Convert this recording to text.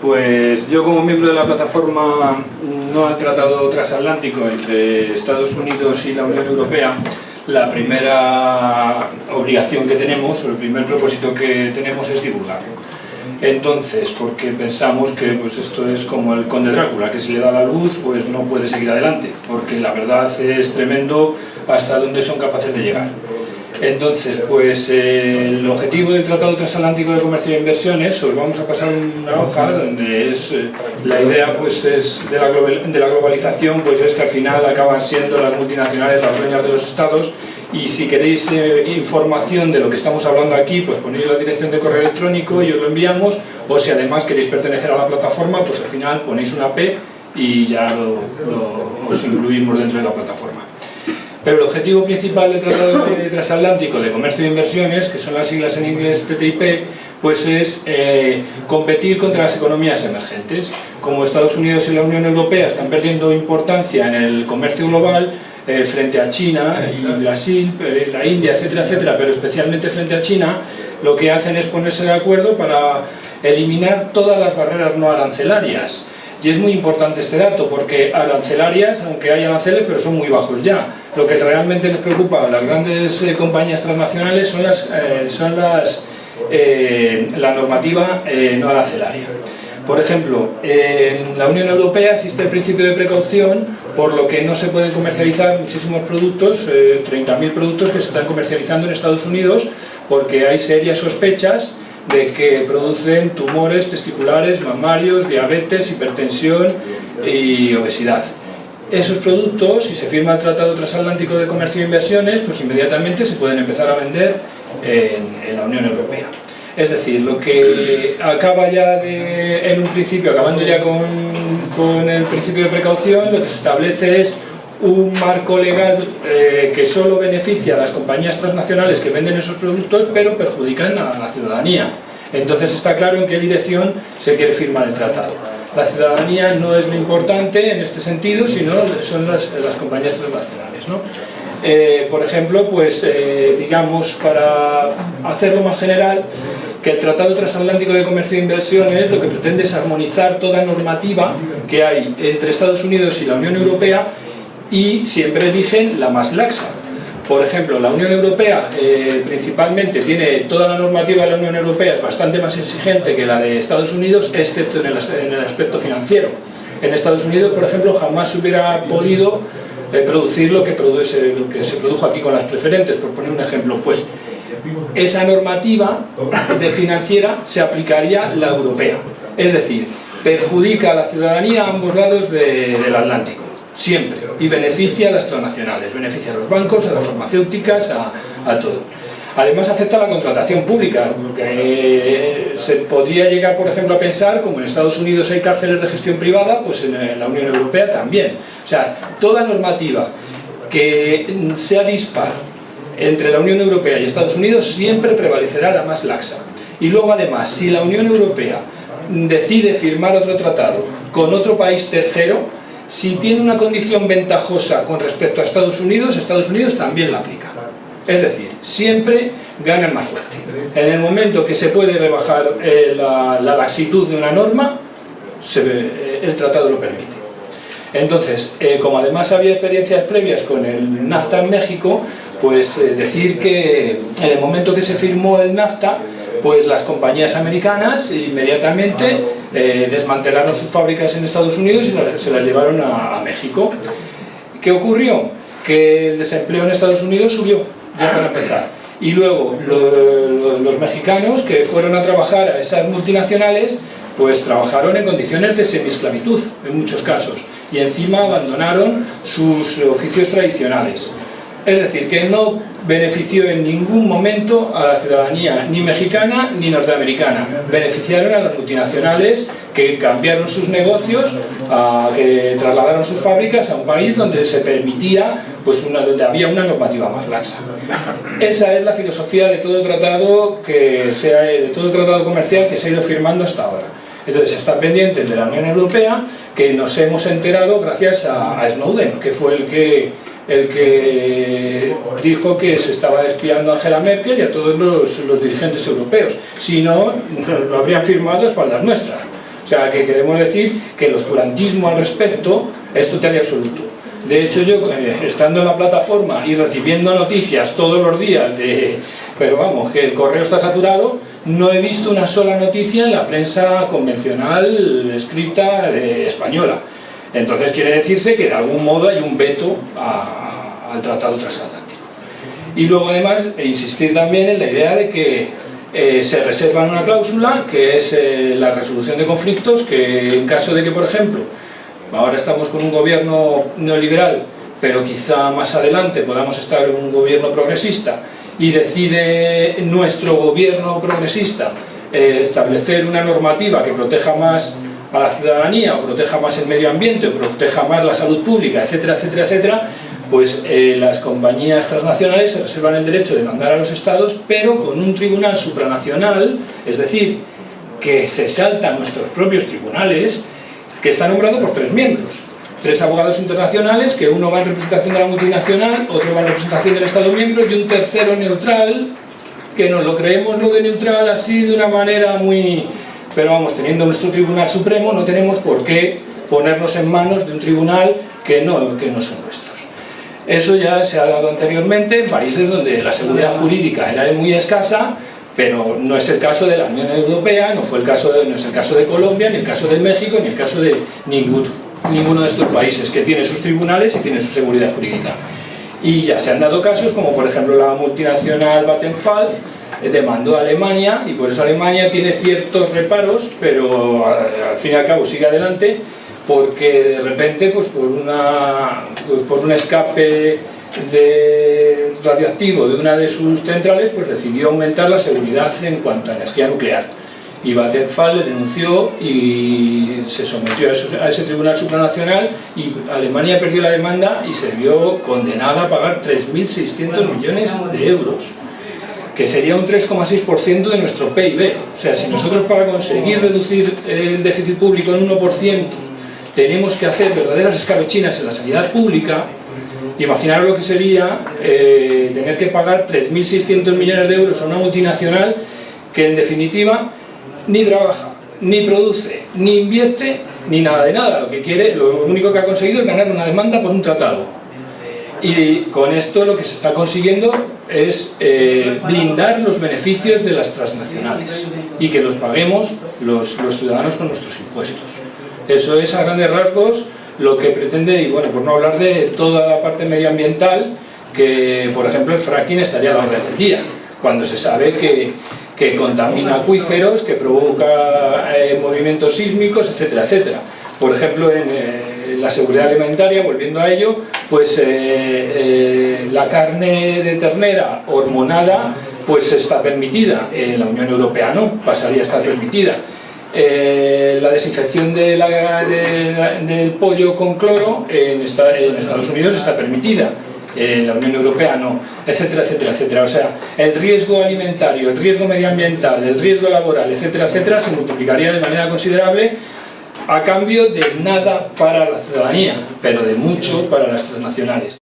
Pues yo, como miembro de la plataforma No al Tratado Transatlántico entre Estados Unidos y la Unión Europea, la primera obligación que tenemos, o el primer propósito que tenemos, es divulgarlo. Entonces, porque pensamos que pues esto es como el Conde Drácula, que si le da la luz pues no puede seguir adelante, porque la verdad es tremendo hasta dónde son capaces de llegar. Entonces, pues el objetivo del Tratado Transatlántico de Comercio e Inversiones, os vamos a pasar una hoja donde es la idea pues es de la globalización, pues es que al final acaban siendo las multinacionales las dueñas de los estados. Y si queréis información de lo que estamos hablando aquí, pues ponéis la dirección de correo electrónico y os lo enviamos, o si además queréis pertenecer a la plataforma, pues al final ponéis una P y ya os incluimos dentro de la plataforma. Pero el objetivo principal del Tratado Transatlántico de Comercio e Inversiones, que son las siglas en inglés TTIP, pues es competir contra las economías emergentes. Como Estados Unidos y la Unión Europea están perdiendo importancia en el comercio global, frente a China y Brasil, la India, etcétera, etcétera, pero especialmente frente a China, lo que hacen es ponerse de acuerdo para eliminar todas las barreras no arancelarias. Y es muy importante este dato, porque arancelarias, aunque hay aranceles, pero son muy bajos ya. Lo que realmente les preocupa a las grandes compañías transnacionales son la normativa no arancelaria. Por ejemplo, en la Unión Europea existe el principio de precaución, por lo que no se pueden comercializar muchísimos productos, 30.000 productos que se están comercializando en Estados Unidos, porque hay serias sospechas de que producen tumores testiculares, mamarios, diabetes, hipertensión y obesidad. Esos productos, si se firma el Tratado Transatlántico de Comercio e Inversiones, pues inmediatamente se pueden empezar a vender en la Unión Europea. Es decir, lo que acaba ya en un principio, acabando ya con el principio de precaución, lo que se establece es un marco legal que solo beneficia a las compañías transnacionales que venden esos productos, pero perjudican a la ciudadanía. Entonces está claro en qué dirección se quiere firmar el tratado. La ciudadanía no es lo importante en este sentido, sino son las compañías transnacionales, ¿no? Por ejemplo, pues digamos, para hacerlo más general, que el Tratado Transatlántico de Comercio e Inversiones lo que pretende es armonizar toda normativa que hay entre Estados Unidos y la Unión Europea, y siempre eligen la más laxa. Por ejemplo, la Unión Europea principalmente tiene toda la normativa de la Unión Europea es bastante más exigente que la de Estados Unidos, excepto en el aspecto financiero. En Estados Unidos, por ejemplo, jamás se hubiera podido producir lo que se produjo aquí con las preferentes, por poner un ejemplo. Pues esa normativa de financiera se aplicaría la europea, es decir, perjudica a la ciudadanía a ambos lados del Atlántico, siempre, y beneficia a las transnacionales, beneficia a los bancos, a las farmacéuticas, a todo. Además afecta a la contratación pública, porque se podría llegar, por ejemplo, a pensar, como en Estados Unidos hay cárceles de gestión privada, pues en la Unión Europea también. O sea, toda normativa que sea dispar entre la Unión Europea y Estados Unidos siempre prevalecerá la más laxa. Y luego, además, si la Unión Europea decide firmar otro tratado con otro país tercero, si tiene una condición ventajosa con respecto a Estados Unidos también la aplica. Es decir, siempre gana el más fuerte. En el momento que se puede rebajar la laxitud de una norma, el tratado lo permite. Entonces, como además había experiencias previas con el NAFTA en México, pues decir que en el momento que se firmó el NAFTA, pues las compañías americanas inmediatamente desmantelaron sus fábricas en Estados Unidos y se las llevaron a México. ¿Qué ocurrió? Que el desempleo en Estados Unidos subió, ya para empezar. Y luego los mexicanos que fueron a trabajar a esas multinacionales, pues trabajaron en condiciones de semiesclavitud, en muchos casos, y encima abandonaron sus oficios tradicionales. Es decir, que no benefició en ningún momento a la ciudadanía ni mexicana ni norteamericana. Beneficiaron a las multinacionales que cambiaron sus negocios, que trasladaron sus fábricas a un país donde se permitía, pues donde había una normativa más laxa. Esa es la filosofía de todo tratado comercial que se ha ido firmando hasta ahora. Entonces está pendiente de la Unión Europea, que nos hemos enterado gracias a Snowden, que fue el que dijo que se estaba espiando a Angela Merkel y a todos los dirigentes europeos. Si no, lo habrían firmado a espaldas nuestras. O sea, que queremos decir que el oscurantismo al respecto es total y absoluto. De hecho, yo, estando en la plataforma y recibiendo noticias todos los días pero vamos, que el correo está saturado, no he visto una sola noticia en la prensa convencional escrita española. Entonces quiere decirse que de algún modo hay un veto al Tratado Transatlántico. Y luego además insistir también en la idea de que se reserva una cláusula que es la resolución de conflictos, que en caso de que, por ejemplo, ahora estamos con un gobierno neoliberal, pero quizá más adelante podamos estar en un gobierno progresista, y decide nuestro gobierno progresista establecer una normativa que proteja más a la ciudadanía, o proteja más el medio ambiente, o proteja más la salud pública, etcétera, etcétera, etcétera, pues las compañías transnacionales se reservan el derecho de mandar a los estados, pero con un tribunal supranacional, es decir, que se saltan nuestros propios tribunales, que está nombrado por 3 miembros. 3 abogados internacionales, que uno va en representación de la multinacional, otro va en representación del Estado miembro y un tercero neutral, que nos lo creemos lo de neutral así de una manera muy... Pero vamos, teniendo nuestro Tribunal Supremo no tenemos por qué ponernos en manos de un tribunal que no son nuestros. Eso ya se ha dado anteriormente en países donde la seguridad jurídica era muy escasa, pero no es el caso de la Unión Europea, no es el caso de Colombia, ni el caso de México, ni el caso de ninguno de estos países, que tiene sus tribunales y tiene su seguridad jurídica. Y ya se han dado casos como por ejemplo la multinacional Vattenfall demandó a Alemania, y por eso Alemania tiene ciertos reparos, pero al fin y al cabo sigue adelante, porque de repente pues por un escape radioactivo de una de sus centrales, pues decidió aumentar la seguridad en cuanto a energía nuclear. Y Vattenfall le denunció y se sometió a ese tribunal supranacional, y Alemania perdió la demanda y se vio condenada a pagar 3.600 millones de euros, que sería un 3,6% de nuestro PIB. O sea, si nosotros para conseguir reducir el déficit público en 1% tenemos que hacer verdaderas escabechinas en la sanidad pública, imaginaros lo que sería tener que pagar 3.600 millones de euros a una multinacional que en definitiva ni trabaja, ni produce, ni invierte, ni nada de nada. Lo único que ha conseguido es ganar una demanda por un tratado. Y con esto lo que se está consiguiendo es blindar los beneficios de las transnacionales y que los paguemos los ciudadanos con nuestros impuestos. Eso es a grandes rasgos lo que pretende, y bueno, por no hablar de toda la parte medioambiental, que por ejemplo el fracking estaría a la orden del día, cuando se sabe que contamina acuíferos, que provoca movimientos sísmicos, etcétera, etcétera. Por ejemplo, en la seguridad alimentaria, volviendo a ello, pues la carne de ternera hormonada pues está permitida, en la Unión Europea no, pasaría a estar permitida. La desinfección del pollo con cloro en Estados Unidos está permitida, en la Unión Europea no, etcétera, etcétera, etcétera. O sea, el riesgo alimentario, el riesgo medioambiental, el riesgo laboral, etcétera, etcétera, se multiplicaría de manera considerable, a cambio de nada para la ciudadanía, pero de mucho para las transnacionales.